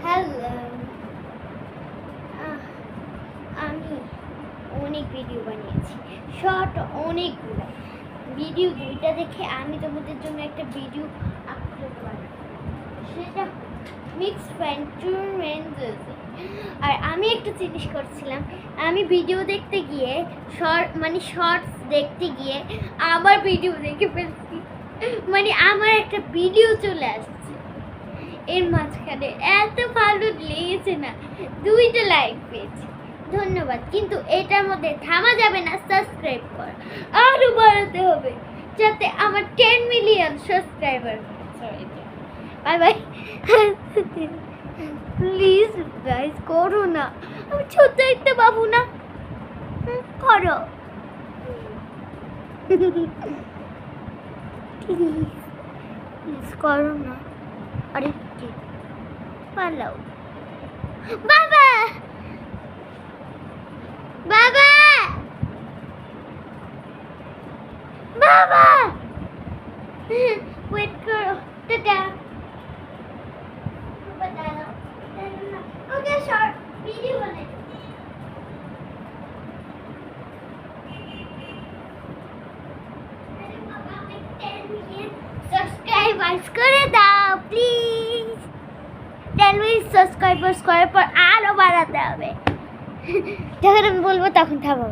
Hello, আমি অনেক video বানিয়েছি, শর্ট অনেকগুলো ভিডিও। দুইটা দেখে আমি তোমাদের জন্য একটা ভিডিও আপলোড করি, সেটা মিক্স ফ্যান্টুরেন্সেস। আর আমি একটা জিনিস করছিলাম, আমি ভিডিও দেখতে গিয়ে শর্টস দেখতে গিয়ে আবার ভিডিও দেখে ফেলছি, মানে আমার একটা ভিডিও চলে আসছে এর মাঝখানে। এত ভালো লেগেছে না, 2টা লাইক পেয়েছি, ধন্যবাদ। কিন্তু এটার মধ্যে থামা যাবে না, সাবস্ক্রাইব কর আরো বাড়াতে হবে যাতে আমার 10 million subscriber. Bye bye. Please guys করো না, আমি ছোট্ট একটা বাবু না, করো প্লিজ করো না। আরে কি পালাও বাবা, বাবা, বাবা, ওয়েট করো, টাটা। ওকে শর্ট ভিডিও বানাই। সাবস্ক্রাইবার্স করে দাও প্লিজ, 10 মিলিয়ন সাবস্ক্রাইবার্স করার পর আরো বাড়াতে হবে। যখন আমি বলবো তখন থামো।